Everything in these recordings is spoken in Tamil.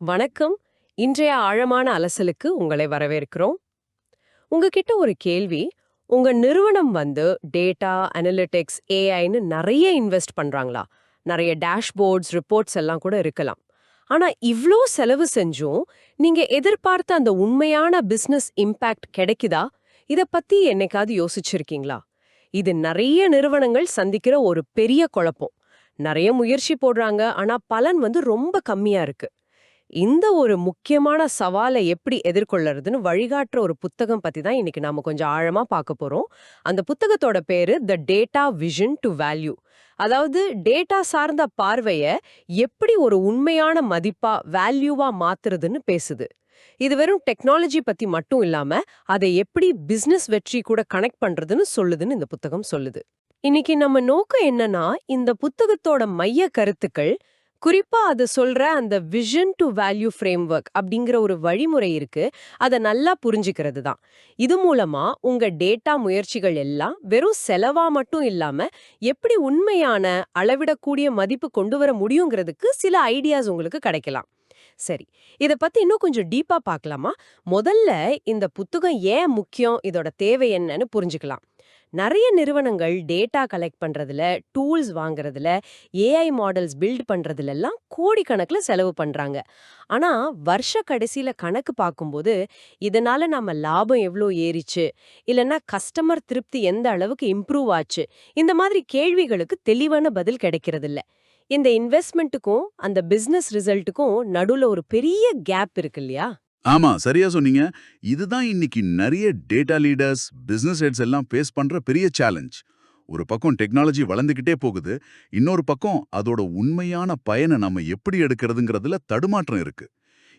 வணக்கம். இன்றைய ஆழமான அலசலுக்கு உங்களை வரவேற்கிறோம். உங்ககிட்ட ஒரு கேள்வி. உங்க நிறுவனம் டேட்டா, அனலிட்டிக்ஸ், ஏஐன்னு நெறைய இன்வெஸ்ட் பண்றாங்களா? நெறைய டேஷ்போர்ட்ஸ், ரிப்போர்ட்ஸ் எல்லாம் கூட இருக்கலாம். ஆனா இவ்ளோ செலவு செஞ்சும் நீங்க எதிர்பார்த்த அந்த உண்மையான பிசினஸ் இம்பாக்ட் கிடைக்குதா? இத பத்தி என்னைக்காவது யோசிச்சிருக்கீங்களா? இது நெறைய நிறுவனங்கள் சந்திக்கிற ஒரு பெரிய குழப்பம். நெறைய முயற்சி போடுறாங்க, ஆனா பலன் ரொம்ப கம்மியா இருக்கு. இந்த ஒரு முக்கியமான சவாலை எப்படி எதிர்கொள்ளறதுன்னு வழிகாட்டுற ஒரு புத்தகம் பத்தி தான் இன்னைக்கு நாம கொஞ்சம் ஆழமா பார்க்க போறோம். அந்த புத்தகத்தோட பேரு the data vision to value. அதாவது டேட்டா சார்ந்த பார்வைய எப்படி ஒரு உண்மையான மதிப்பா வேல்யூவா மாத்துறதுன்னு பேசுது. இது வெறும் டெக்னாலஜி பத்தி மட்டும் இல்லாம அதை எப்படி பிசினஸ் வெற்றி கூட கனெக்ட் பண்றதுன்னு சொல்லுதுன்னு இந்த புத்தகம் சொல்லுது. இன்னைக்கு நம்ம நோக்கம் என்னன்னா, இந்த புத்தகத்தோட மைய கருத்துக்கள், குறிப்பா அது சொல்ற அந்த விஷன் டு வேல்யூ ஃப்ரேம்வொர்க் அப்படிங்கிற ஒரு வழிமுறை இருக்கு. அத நல்லா புரிஞ்சுக்கிறது தான். இது மூலமா உங்க டேட்டா முயற்சிகள் எல்லாம் வெறும் செலவா மட்டும் இல்லாம, எப்படி உண்மையான அளவிடக்கூடிய மதிப்பு கொண்டு வர முடியுங்கிறதுக்கு சில ஐடியாஸ் உங்களுக்கு கிடைக்கலாம். சரி. இத பத்தி இன்னும் கொஞ்சம் டீப்பா பார்க்கலாமா? முதல்ல இந்த புத்தகம் ஏன் முக்கியம்? இதோட தேவை என்னன்னு புரிஞ்சுக்கலாம். நெறைய நிறுவனங்கள் டேட்டா கலெக்ட் பண்றதுல, டூல்ஸ் வாங்குறதுல, ஏஐ மாடல்ஸ் பில்ட் பண்றதுல எல்லாம் கோடிக்கணக்குல செலவு பண்றாங்க. ஆனா, வருஷ கடைசியில கணக்கு பார்க்கும்போது, இதனால நம்ம லாபம் எவ்ளோ ஏறிச்சு? இல்லன்னா கஸ்டமர் திருப்தி எந்த அளவுக்கு இம்ப்ரூவ் ஆச்சு? இந்த மாதிரி கேள்விகளுக்கு தெளிவான பதில் கிடைக்கிறதில்ல. இந்த இன்வெஸ்ட்மெண்ட்டுக்கும், அந்த பிசினஸ் ரிசல்ட்டுக்கும் நடுவுல ஒரு பெரிய கேப் இருக்கு இல்லையா? ஆமா, சரியா சொன்னீங்க. இதுதான் இன்னைக்கு நெறைய டேட்டா லீடர்ஸ், பிசினஸ் ஹெட்ஸ் எல்லாம் ஃபேஸ் பண்ற பெரிய சேலஞ்ச். ஒரு பக்கம் டெக்னாலஜி வளர்ந்துகிட்டே போகுது, இன்னொரு பக்கம் அதோட உண்மையான பயனை நம்ம எப்படி எடுக்கிறதுங்கிறதுல தடுமாற்றம் இருக்கு.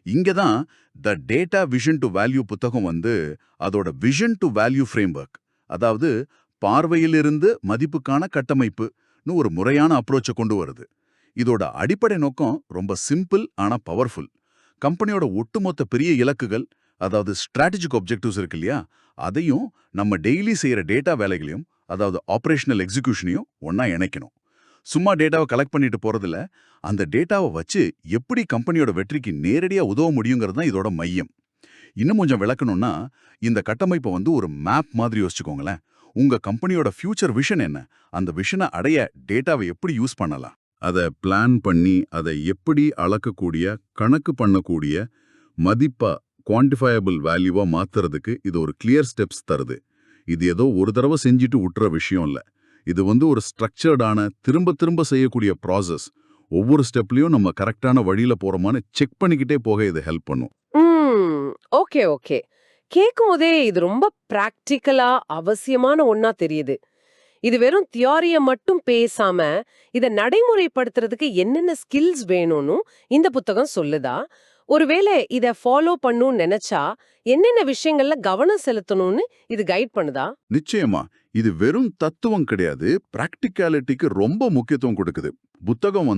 இங்க தான் the data vision to value புத்தகம் அதோட விஷன் டு வேல்யூ ஃப்ரேம்வொர்க், அதாவது பார்வையிலிருந்து மதிப்புக்கான கட்டமைப்புன்னு ஒரு முறையான அப்ரோச்சை கொண்டு வருது. இதோட அடிப்படை நோக்கம் ரொம்ப சிம்பிள் ஆனா பவர்ஃபுல். கம்பெனியோட ஒட்டுமொத்த பெரிய இலக்குகள், அதாவது ஸ்ட்ராட்டஜிக் ஆப்ஜெக்டிவ்ஸ் இருக்கு இல்லையா, அதையும் நம்ம டெய்லி செய்யற டேட்டா வேலைகளையும், அதாவது ஆபரேஷனல் எக்ஸிகியூஷனையும் ஒண்ணா இணைக்கணும். சும்மா டேட்டாவை கலெக்ட் பண்ணிட்டு போறதில்ல, அந்த டேட்டாவை வச்சு எப்படி கம்பெனியோட வெற்றிக்கு நேரடியா உதவ முடியுங்கிறது தான் இதோட மையம். இன்னும் கொஞ்சம் விளக்கணும்னா, இந்த கட்டமைப்பை ஒரு மேப் மாதிரி யோசிச்சுக்கோங்களேன். உங்க கம்பெனியோட ஃபியூச்சர் விஷன் என்ன? அந்த விஷனை அடைய டேட்டாவை எப்படி யூஸ் பண்ணலாம்? அதை பிளான் பண்ணி, அதை எப்படி அளக்கக்கூடிய, கணக்கு பண்ணக்கூடிய, மதிப்பா குவான்டிஃபயபிள் வேல்யூவா மாத்துறதுக்கு இது ஒரு கிளியர் ஸ்டெப்ஸ் தருது. இது ஏதோ ஒரு தடவை செஞ்சுட்டு விட்டுற விஷயம் இல்ல. இது ஒரு ஸ்ட்ரக்சர்டான, திரும்ப திரும்ப செய்யக்கூடிய ப்ராசஸ். ஒவ்வொரு ஸ்டெப்லயும் நம்ம கரெக்டான வழியில போறோமான்னு செக் பண்ணிக்கிட்டே போக இது ஹெல்ப் பண்ணும். ம். Okay, okay. கேட்கும்போதே இது ரொம்ப பிராக்டிகலா அவசியமான ஒண்ணா தெரியுது. இது வெறும் தியோரிய மட்டும் பேசாம, இத நடைமுறைப்படுத்துறதுக்கு என்னென்ன ஸ்கில்ஸ் வேணும்னு இந்த புத்தகம் சொல்லுதா? ஒருவேளை இத ஃபாலோ பண்ணணும்னு நெனச்சா, என்னென்ன விஷயங்கள்ல கவனம் செலுத்தணும்னு இது கைட் பண்ணுதா? நிச்சயமா. இது வெறும் தத்துவம் கிடையாது, பிராக்டிகாலிட்டிக்கு ரொம்ப முக்கியத்துவம் கொடுக்குது. புத்தகம்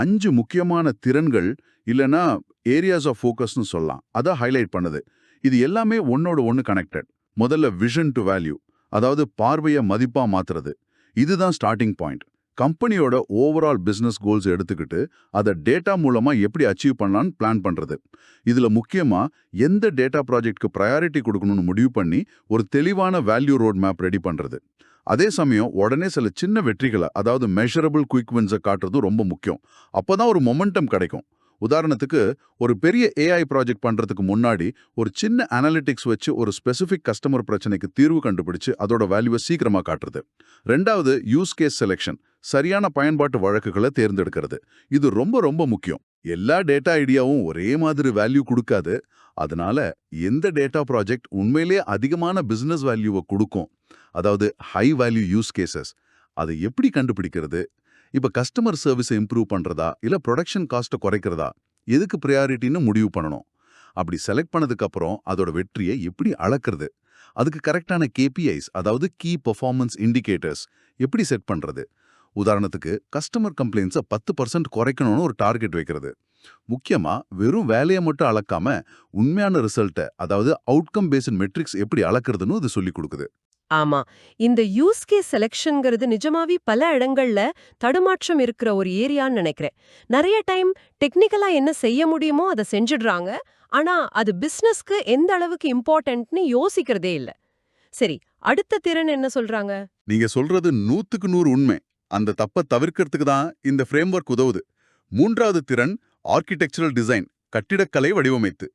5 முக்கியமான திறன்கள், இல்லனா ஏரியாஸ் ஆஃப் ஃபோக்கஸ்னு சொல்லலாம். அத ஹைலைட் பண்ணுது. இது எல்லாமே ஒன்னோட ஒன்னு கனெக்டட். முதல்ல விஷன் டு வேல்யூ, அதாவது பார்வைய மதிப்பா மாத்துறது. இதுதான் ஸ்டார்டிங் பாயிண்ட். கம்பெனியோட ஓவரால் பிசினஸ் கோல்ஸ் எடுத்துக்கிட்டு அதை டேட்டா மூலமா எப்படி அச்சீவ் பண்ணலாம்னு பிளான் பண்றது. இதுல முக்கியமா எந்த டேட்டா ப்ராஜெக்ட்க்கு ப்ரையாரிட்டி கொடுக்கணும்னு முடிவு பண்ணி ஒரு தெளிவான வேல்யூ ரோட் மேப் ரெடி பண்றது. அதே சமயம் உடனே சில சின்ன வெற்றிகளை, அதாவது மெஷரபிள் குயிக் வின்ஸை காட்டுறதும் ரொம்ப முக்கியம். அப்பதான் ஒரு மொமெண்டம் கிடைக்கும். உதாரணத்துக்கு, ஒரு பெரிய ஏஐ ப்ராஜெக்ட் பண்றதுக்கு முன்னாடி ஒரு சின்ன அனலிட்டிக்ஸ் வச்சு ஒரு ஸ்பெசிபிக் கஸ்டமர் பிரச்சனைக்கு தீர்வு கண்டுபிடிச்சு அதோட வேல்யூவை சீக்கிரமா காட்டுறது. ரெண்டாவது, யூஸ் கேஸ் செலெக்ஷன், சரியான பயன்பாட்டு வழக்குகளை தேர்ந்தெடுக்கிறது. இது ரொம்ப ரொம்ப முக்கியம். எல்லா டேட்டா ஐடியாவும் ஒரே மாதிரி வேல்யூ கொடுக்காது. அதனால எந்த டேட்டா ப்ராஜெக்ட் உண்மையிலேயே அதிகமான பிசினஸ் வேல்யூவை கொடுக்கும், அதாவது ஹை வேல்யூ யூஸ் கேசஸ், அதை எப்படி கண்டுபிடிக்கிறது? இப்ப கஸ்டமர் சர்வீஸை இம்ப்ரூவ் பண்றதா, இல்ல ப்ரொடக்ஷன் காஸ்ட்டை குறைக்கிறதா, எதுக்கு ப்ரையாரிட்டின்னு முடிவு பண்ணணும். அப்படி செலக்ட் பண்ணதுக்கு அப்புறம் அதோட வெற்றியை எப்படி அளக்கிறது? அதுக்கு கரெக்டான கேபிஐஸ், அதாவது கீ பெர்ஃபார்மன்ஸ் இண்டிகேட்டர்ஸ் எப்படி செட் பண்றது? உதாரணத்துக்கு, கஸ்டமர் கம்ப்ளைண்ட்ஸை 10% குறைக்கணும்னு ஒரு டார்கெட் வைக்கிறது. முக்கியமா வெறும் வேலையை மட்டும் அளக்காம உண்மையான ரிசல்ட்டை, அதாவது அவுட்கம் பேஸ்ட் மெட்ரிக்ஸ் எப்படி அளக்கிறதுன்னு இது சொல்லி கொடுக்குது. ஆமா. இந்த யூஸ் கேஸ் செலக்ஷன்ங்கிறது நிஜமாவே பல இடங்கள்ல தடுமாற்றம் இருக்கிற ஒரு ஏரியான்னு நினைக்கிறேன். நெறைய டைம் டெக்னிக்கலா என்ன செய்ய முடியுமோ அத செஞ்சுடுறாங்க. ஆனா அது பிசினஸ்க்கு எந்த அளவுக்கு இம்பார்ட்டன்ட்னு யோசிக்கிறதே இல்ல. சரி, அடுத்த திறன் என்ன சொல்றாங்க? நீங்க சொல்றது 100க்கு 100 உண்மை. அந்த தப்ப தவிர்க்கிறதுக்கு தான் இந்த ஃப்ரேம்வொர்க் உதவுது. 3வது திறன் ஆர்க்கிடெக்சரல் டிசைன், கட்டிடக்கலை வடிவமைத்து.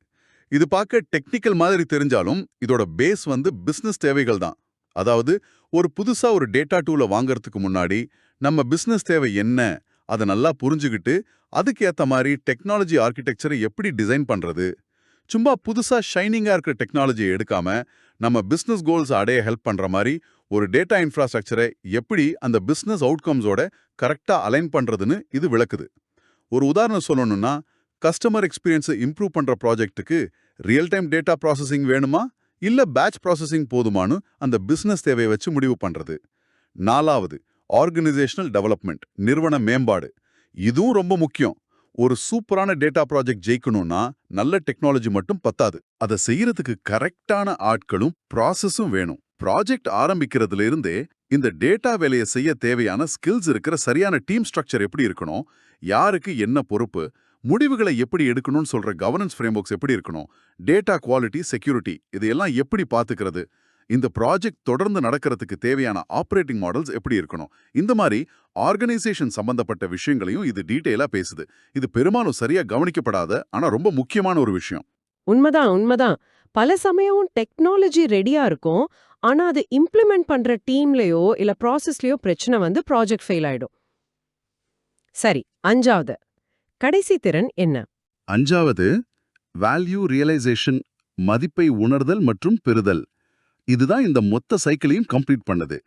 இது பார்க்க டெக்னிக்கல் மாதிரி தெரிஞ்சாலும் இதோட பேஸ் வந்து பிசினஸ் தேவைகள் தான். அதாவது ஒரு புதுசா ஒரு டேட்டா டூல வாங்கறதுக்கு முன்னாடி நம்ம பிசினஸ் தேவை என்ன அதை நல்லா புரிஞ்சுகிட்டு அதுக்கு ஏத்த மாதிரி டெக்னாலஜி ஆர்க்கிடெக்சரை எப்படி டிசைன் பண்றது. சும்மா புதுசா ஷைனிங்கா இருக்கிற டெக்னாலஜியை எடுக்காம நம்ம பிசினஸ் கோல்ஸ் அடைய ஹெல்ப் பண்ற மாதிரி ஒரு டேட்டா இன்ஃப்ராஸ்ட்ரக்சரை எப்படி அந்த பிசினஸ் அவுட்கம்ஸோட கரெக்டா அலைன் பண்றதுன்னு இது விளக்குது. ஒரு உதாரணம் சொல்லணும்னா கஸ்டமர் எக்ஸ்பீரியன்ஸை இம்ப்ரூவ் பண்ற ப்ராஜெக்ட்டுக்கு ரியல் டைம் டேட்டா ப்ராசஸிங் வேணுமா இல்ல பேட்ச் ப்ராசஸிங் போதுமானு அந்த பிசினஸ் தேவையை வச்சு முடிவு பண்றது. 4வது ஆர்கனைசேஷனல் டெவலப்மெண்ட், நிறுவன மேம்பாடு. இதுவும் ரொம்ப முக்கியம். ஒரு சூப்பரான டேட்டா ப்ராஜெக்ட் ஜெயிக்கணும்னா நல்ல டெக்னாலஜி மட்டும் பத்தாது. அதை செய்யறதுக்கு கரெக்டான ஆட்களும் ப்ராசஸும் வேணும். ப்ராஜெக்ட் ஆரம்பிக்கிறதுல இருந்தே இந்த டேட்டா வேலையை செய்ய தேவையான ஸ்கில்ஸ் இருக்கிற சரியான டீம் ஸ்ட்ரக்சர் எப்படி இருக்கணும், யாருக்கு என்ன பொறுப்பு, முடிவுகளை எப்படி எடுக்கணும்னு சொல்ற கவர்னன்ஸ் ஃப்ரேம்வொர்க்ஸ் எப்படி இருக்கணும், டேட்டா குவாலிட்டி, செக்யூரிட்டி இதையெல்லாம் எப்படி பாத்துக்கிறது, இந்த ப்ராஜெக்ட் தொடர்ந்து நடக்கிறதுக்கு தேவையான ஆப்ரேட்டிங் மாடல்ஸ் எப்படி இருக்கணும், இந்த மாதிரி ஆர்கனைசேஷன் சம்பந்தப்பட்ட விஷயங்களையும் இது டீட்டெயிலா பேசுது. இது பெரும்பாலும் சரியா கவனிக்கப்படாத ஆனா ரொம்ப முக்கியமான ஒரு விஷயம். உண்மைதான், உண்மைதான். பல சமயம் டெக்னாலஜி ரெடியா இருக்கும். ஆனா அது இம்ப்ளிமெண்ட் பண்ற டீம்லயோ இல்ல ப்ராசஸ்லயோ பிரச்சனை வந்து ப்ராஜெக்ட் ஃபெயில் ஆயிடும். சரி, 5வது கடைசி திறன் என்ன? 5வது வேல்யூ ரியலைசேஷன், மதிப்பை உணர்தல் மற்றும் பெறுதல். இதுதான் இந்த மொத்த சைக்கிளையும் கம்ப்ளீட் பண்ணுது.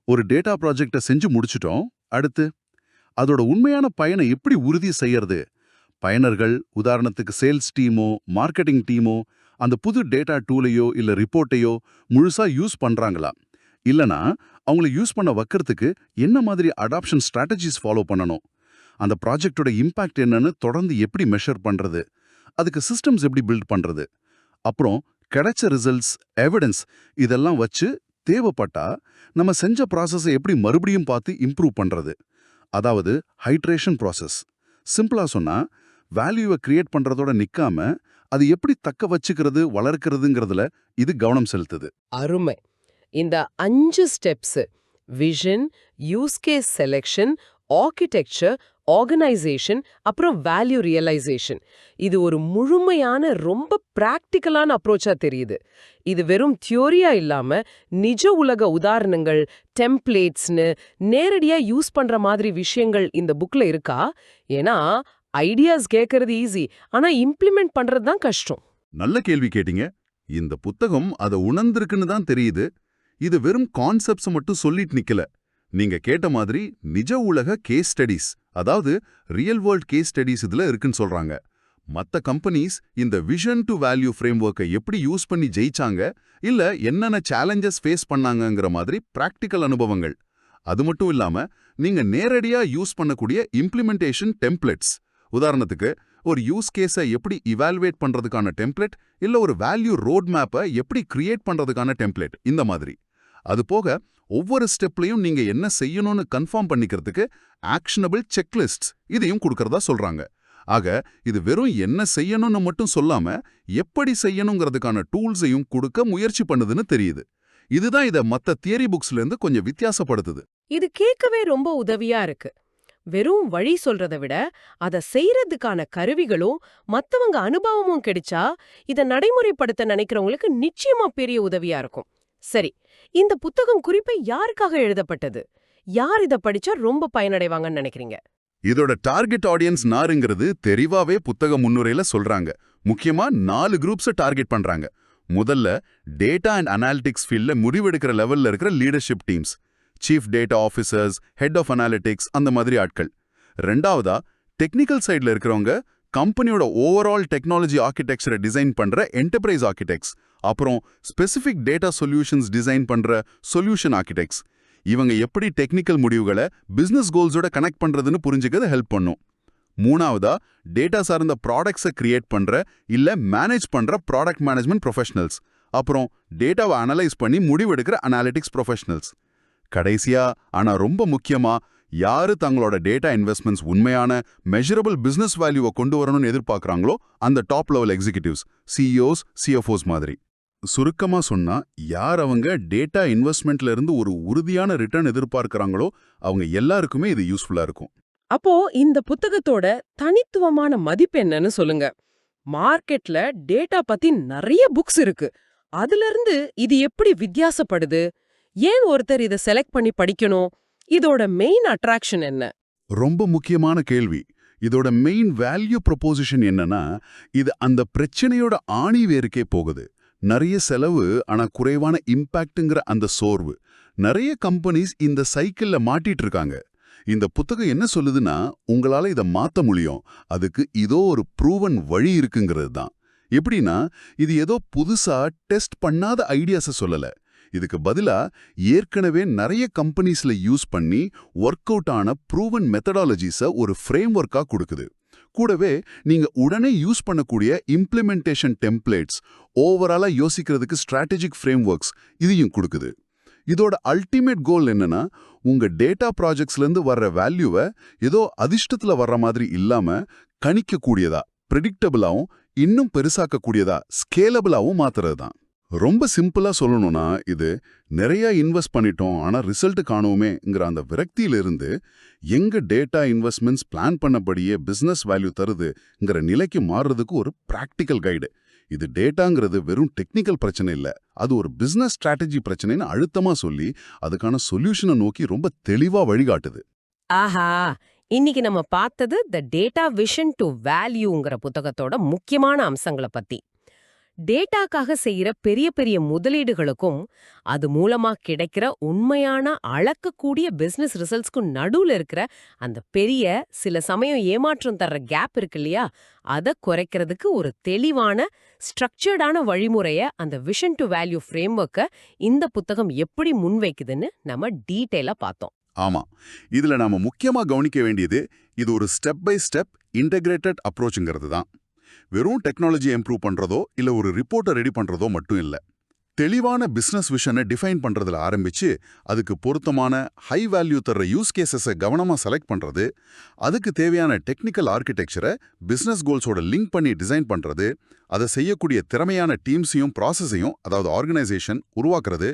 ஒரு டேட்டா ப்ராஜெக்டை செஞ்சு முடிச்சிட்டோம். அடுத்து அதோட உண்மையான பயனை எப்படி உறுதி செய்யறது? பயனர்கள், உதாரணத்துக்கு சேல்ஸ் டீமோ மார்க்கெட்டிங் டீமோ அந்த புது டேட்டா டூலையோ இல்ல ரிப்போர்ட்டையோ முழுசா யூஸ் பண்றாங்களா? இல்லனா அவங்கள யூஸ் பண்ண வைக்கிறதுக்கு என்ன மாதிரி அடாப்ஷன் ஸ்ட்ராட்டஜிஸ் ஃபாலோ பண்ணணும்? அந்த ப்ராஜெக்டோட இம்பாக்ட் என்னன்னு தொடர்ந்து எப்படி மெஷர் பண்றது? அதுக்கு சிஸ்டம்ஸ் எப்படி பில்ட் பண்றது? அப்புறம் கிடைச்ச ரிசல்ட்ஸ், எவிடன்ஸ் இதெல்லாம் வச்சு தேவைப்பட்டா நம்ம செஞ்ச ப்ராசஸை எப்படி மறுபடியும் பார்த்து இம்ப்ரூவ் பண்றது? அதாவது ஹைட்ரேஷன் ப்ராசஸ். சிம்பிளா சொன்னா வேல்யூவை கிரியேட் பண்றதோட நிக்காம அது எப்படி தக்க வச்சுக்கிறது, வளர்க்கிறதுங்கிறதுல இது கவனம் செலுத்துது. அருமை. இந்த 5 steps vision, use case selection, architecture, organisation, அப்புறம் வேல்யூ ரியலைசேஷன். இது ஒரு முழுமையான ரொம்ப பிராக்டிக்கலான அப்ரோச்சா தெரியுது. இது வெறும் தியோரியா இல்லாம நிஜ உலக உதாரணங்கள், டெம்ப்ளேட்ஸ்னு நேரடியா யூஸ் பண்ற மாதிரி விஷயங்கள் இந்த புக்ல இருக்கா? ஏன்னா ஐடியாஸ் கேட்கறது ஈஸி, ஆனா இம்ப்ளிமெண்ட் பண்றது தான் கஷ்டம். நல்ல கேள்வி கேட்டீங்க. இந்த புத்தகம் அதை உணர்ந்திருக்குன்னு தான் தெரியுது. இது வெறும் கான்செப்ட்ஸ் மட்டும் சொல்லிட்டு நிக்கல. நீங்க கேட்ட மாதிரி நிஜ உலக கேஸ் ஸ்டடீஸ், அதாவது ரியல் வேர்ல்ட் கேஸ் ஸ்டடீஸ் இதுல இருக்குன்னு சொல்றாங்க. மத்த கம்பெனிஸ் இந்த விஷன் டு வேல்யூ ஃப்ரேம்வொர்க்கை எப்படி யூஸ் பண்ணி ஜெயிச்சாங்க, இல்ல என்னென்ன சேலஞ்சஸ் ஃபேஸ் பண்ணாங்கங்கிற மாதிரி பிராக்டிக்கல் அனுபவங்கள். அது மட்டும் இல்லாம நீங்க நேரடியா யூஸ் பண்ணக்கூடிய இம்ப்ளிமெண்டேஷன் டெம்ப்ளேட்ஸ். உதாரணத்துக்கு ஒரு யூஸ் கேஸை எப்படி இவாலுவேட் பண்றதுக்கான டெம்ப்ளேட், இல்ல ஒரு வேல்யூ ரோட் மேப்பை எப்படி கிரியேட் பண்றதுக்கான டெம்ப்ளேட், இந்த மாதிரி. அது போக ஒவ்வொரு ஸ்டெப்லையும் நீங்க என்ன செய்யணும்னு கன்ஃபார்ம் பண்ணிக்கிறதுக்கு ஆக்ஷனபிள் செக்லிஸ்ட் இதையும் கொடுக்கறதா சொல்றாங்க. ஆக இது வெறும் என்ன செய்யணும்னு மட்டும் சொல்லாம எப்படி செய்யணுங்கிறதுக்கான டூல்ஸையும் கொடுக்க முயற்சி பண்ணுதுன்னு தெரியுது. இதுதான் இதை மத்த தியரி புக்ஸ்ல இருந்து கொஞ்சம் வித்தியாசப்படுத்துது. இது கேட்கவே ரொம்ப உதவியா இருக்கு. வெறும் வழி சொல்றதை விட அத செய்யறதுக்கான கருவிகளும் மத்தவங்க அனுபவமும் கிடைச்சா இத நடைமுறைப்படுத்த நினைக்கிறவங்களுக்கு நிச்சயமா பெரிய உதவியா இருக்கும். சரி, இந்த புத்தகம் குறிப்பா யாருக்காக எழுதப்பட்டது? யார் இத படிச்சா ரொம்ப பயனடைவாங்கன்னு நினைக்கிறீங்க? இதோட டார்கெட் ஆடியன்ஸ் நாருங்கிறது தெரிவாவே புத்தக முன்னுரையில சொல்றாங்க. முக்கியமா 4 குரூப்ஸை டார்கெட் பண்றாங்க. முதல்ல டேட்டா அண்ட் அனாலிட்டிக்ஸ் ஃபீல்ட்ல முடிவெடுக்கிற லெவல்ல இருக்கிற leadership teams, chief data officers, head of analytics, அந்த மாதிரி ஆட்கள். ரெண்டாவதா டெக்னிக்கல் சைட்ல இருக்கிறவங்க, கம்பெனியோட ஓவரால் டெக்னாலஜி ஆர்கிடெக்சரை டிசைன் பண்ற என்டர்பிரைஸ் ஆர்கிடெக்ட்ஸ். அப்புறம் ஸ்பெசிஃபிக் டேட்டா சொல்யூஷன்ஸ் டிசைன் பண்ற சொல்யூஷன் ஆர்கிடெக்ட்ஸ். இவங்க எப்படி டெக்னிக்கல் முடிவுகளை பிசினஸ் கோல்ஸோட கனெக்ட் பண்றதுன்னு புரிஞ்சுக்கிறது ஹெல்ப் பண்ணும். மூணாவதா டேட்டா சார்ந்த ப்ராடக்ட்ஸை கிரியேட் பண்ற இல்ல மேனேஜ் பண்ற ப்ராடக்ட் மேனேஜ்மெண்ட் ப்ரொஃபஷனல்ஸ். அப்புறம் டேட்டாவை அனலைஸ் பண்ணி முடிவெடுக்கிற அனாலிட்டிக்ஸ் ப்ரொஃபஷனல்ஸ். கடைசியா ஆனா ரொம்ப முக்கியமா யாரு தங்களோட டேட்டா இன்வெஸ்ட்மெண்ட்ஸ் உண்மையான மெஷரபிள் பிசினஸ் வேல்யூவை கொண்டு வரணும்னு எதிர்பார்க்கறாங்களோ அந்த top level executives, CEOs, CFOs மாதிரி. சுருக்கமா சொன்னா யார் அவங்க டேட்டா இன்வெஸ்ட்மெண்ட்ல இருந்து ஒரு உறுதியான ரிட்டர்ன் எதிர்பார்க்கறாங்களோ அவங்க எல்லாருக்குமே இது யூஸ்ஃபுல்லா இருக்கும். அப்போ இந்த புத்தகத்தோட தனித்துவமான மதிப்பு என்னன்னு சொல்லுங்க. மார்க்கெட்ல டேட்டா பத்தி நிறைய புக்ஸ் இருக்கு. அதுல இருந்து இது எப்படி வித்தியாசப்படுது? ஏன் ஒருத்தர் இத செலக்ட் பண்ணி படிக்கணும்? இதோட மெயின் அட்ராக்ஷன் என்ன? ரொம்ப முக்கியமான கேள்வி. இதோட மெயின் வேல்யூ ப்ரொபோசிஷன் என்னன்னா, இது அந்த பிரச்சனையோட ஆணி வேருக்கே போகுது. நிறைய செலவு ஆனா குறைவான இம்பாக்ட்ங்கிற அந்த சோர்வு. நிறைய கம்பெனிஸ் இந்த சைக்கிள்ல மாட்டிட்டு இருக்காங்க. இந்த புத்தகம் என்ன சொல்லுதுன்னா, உங்களால இதை மாத்த முடியும். அதுக்கு இதோ ஒரு ப்ரூவன் வழி இருக்குங்கிறது தான். எப்படின்னா, இது ஏதோ புதுசா டெஸ்ட் பண்ணாத ஐடியாஸை சொல்லல. இதுக்கு பதிலா ஏற்கனவே நிறைய கம்பெனிஸ்ல யூஸ் பண்ணி ஒர்க் அவுட் ஆன ப்ரூவன் மெத்தடாலஜிஸை ஒரு ஃப்ரேம் ஒர்க்கா கொடுக்குது. கூடவே நீங்க உடனே யூஸ் பண்ணக்கூடிய இம்ப்ளிமெண்டேஷன் டெம்ப்ளேட்ஸ், ஓவராலா யோசிக்கிறதுக்கு ஸ்ட்ராட்டஜிக் ஃப்ரேம் ஒர்க்ஸ் இதையும் கொடுக்குது. இதோட அல்டிமேட் கோல் என்னன்னா, உங்க டேட்டா ப்ராஜெக்ட்ஸ்லேருந்து வர்ற வேல்யூவை ஏதோ அதிர்ஷ்டத்துல வர்ற மாதிரி இல்லாம கணிக்கக்கூடியதா, ப்ரெடிக்டபிளாவும் இன்னும் பெருசாக்கக்கூடியதா, ஸ்கேலபிளாவும் மாத்துறது தான். ரொம்ப சிம்பிளா சொல்லணும்னா, இது நிறைய இன்வெஸ்ட் பண்ணிட்டோம் ஆனா ரிசல்ட் காணுமேங்கிற அந்த விரக்தியிலிருந்து எங்க டேட்டா இன்வெஸ்ட்மெண்ட்ஸ் பிளான் பண்ணபடியே பிசினஸ் வேல்யூ தருதுங்கிற நிலைக்கு மாறுறதுக்கு ஒரு பிராக்டிக்கல் கைடு. இது டேட்டாங்கிறது வெறும் டெக்னிக்கல் பிரச்சனை இல்ல, அது ஒரு பிசினஸ் ஸ்ட்ராட்டஜி பிரச்சனைன்னு அழுத்தமா சொல்லி அதுக்கான சொல்யூஷனை நோக்கி ரொம்ப தெளிவா வழிகாட்டுது. ஆஹா, இன்னைக்கு நம்ம பார்த்தது த டேட்டா விஷன் டு வேல்யூங்கிற புத்தகத்தோட முக்கியமான அம்சங்களை பத்தி. டேட்டாக்காக செய்யற பெரிய பெரிய முதலீடுகளுக்கும் அது மூலமா கிடைக்கிற உண்மையான அளக்கக்கூடிய பிசினஸ் ரிசல்ட்ஸ்க்கும் நடுவுல இருக்கிற அந்த பெரிய சில சமயம் ஏமாற்றம் தர்ற கேப் இருக்கு இல்லையா, அதை குறைக்கிறதுக்கு ஒரு தெளிவான ஸ்ட்ரக்சர்டான வழிமுறைய அந்த விஷன் டு வேல்யூ ஃப்ரேம் ஒர்க்கை இந்த புத்தகம் எப்படி முன்வைக்குதுன்னு நம்ம டீட்டெயிலா பார்த்தோம். ஆமா, இதுல நாம முக்கியமா கவனிக்க வேண்டியது இது ஒரு ஸ்டெப் பை ஸ்டெப் இன்டகிரேட்டட் அப்ரோச்ங்கிறது தான். வெறும் டெக்னாலஜி இம்ப்ரூவ் பண்றதோ இல்ல ஒரு ரிப்போர்ட்டை ரெடி பண்றதோ மட்டும் இல்ல. தெளிவான பிசினஸ் விஷனை டிஃபைன் பண்றதுல ஆரம்பிச்சு அதுக்கு பொருத்தமான ஹை வேல்யூ தர்ற யூஸ் கேசஸை கவனமா செலக்ட் பண்றது, அதுக்கு தேவையான டெக்னிக்கல் ஆர்கிடெக்சரை பிசினஸ் கோல்ஸோட லிங்க் பண்ணி டிசைன் பண்றது, அதை செய்யக்கூடிய திறமையான டீம்ஸையும் ப்ராசஸையும் அதாவது ஆர்கனைசேஷன் உருவாக்குறது,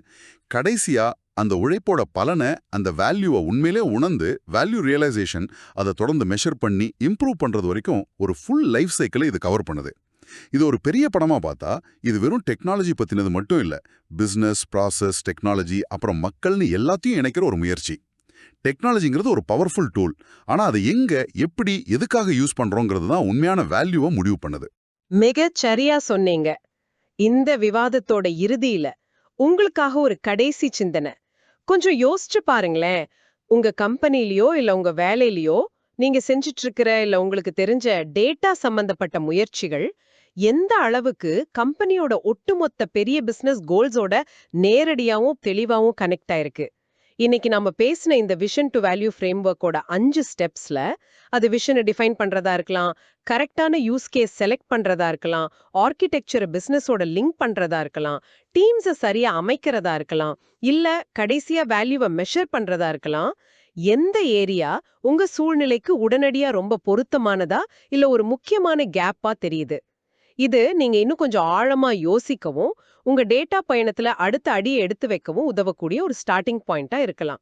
கடைசியா அந்த உழைப்போட பலனை அந்த வேல்யூவை உண்மையிலே உணர்ந்து வேல்யூ ரியலைசேஷன் அதை தொடர்ந்து மெஷர் பண்ணி இம்ப்ரூவ் பண்றது வரைக்கும் ஒரு ஃபுல் லைஃப் சைக்கிளை இது கவர் பண்ணுது. இது ஒரு பெரிய படமா பார்த்தா இது வெறும் டெக்னாலஜி பத்தினது மட்டும் இல்ல, பிசினஸ், ப்ராசஸ், டெக்னாலஜி அப்புறம் மக்கள்னு எல்லாத்தையும் இணைக்கிற ஒரு முயற்சி. டெக்னாலஜிங்கிறது ஒரு பவர்ஃபுல் டூல், ஆனா அதை எங்க, எப்படி, எதுக்காக யூஸ் பண்றோங்கிறது தான் உண்மையான வேல்யூவை முடிவு பண்ணுது. மிகச் சரியா சொன்னீங்க. இந்த விவாதத்தோட இறுதியில உங்களுக்காக ஒரு கடைசி சிந்தனை. கொஞ்சம் யோசிச்சு பாருங்களேன். உங்க கம்பெனிலயோ இல்ல உங்க வேலையிலயோ நீங்க செஞ்சிட்டு இருக்கிற இல்ல உங்களுக்கு தெரிஞ்ச டேட்டா சம்பந்தப்பட்ட முயற்சிகள் எந்த அளவுக்கு கம்பெனியோட ஒட்டுமொத்த பெரிய பிசினஸ் கோல்ஸோட நேரடியாவும் தெளிவாவும் கனெக்ட் ஆயிருக்கு. இன்னைக்கு நம்ம பேசின இந்த விஷன் டு வேல்யூ ஃப்ரேம் ஒர்க்கோட 5 ஸ்டெப்ஸ்ல அது விஷனை டிஃபைன் பண்றதா இருக்கலாம், கரெக்டான யூஸ் கேஸ் செலக்ட் பண்றதா இருக்கலாம், ஆர்கிடெக்சரை பிசினஸோட லிங்க் பண்றதா இருக்கலாம், டீம்ஸை சரியா அமைக்கிறதா இருக்கலாம், இல்ல கடைசியா வேல்யூவை மெஷர் பண்றதா இருக்கலாம். எந்த ஏரியா உங்க சூழ்நிலைக்கு உடனடியா ரொம்ப பொருத்தமானதா இல்ல ஒரு முக்கியமான கேப்பா தெரியுது? இது நீங்க இன்னும் கொஞ்சம் ஆழமா யோசிக்கவும் உங்க டேட்டா பயணத்துல அடுத்த அடியை எடுத்து வைக்கவும் உதவக்கூடிய ஒரு ஸ்டார்டிங் பாயிண்டா இருக்கலாம்.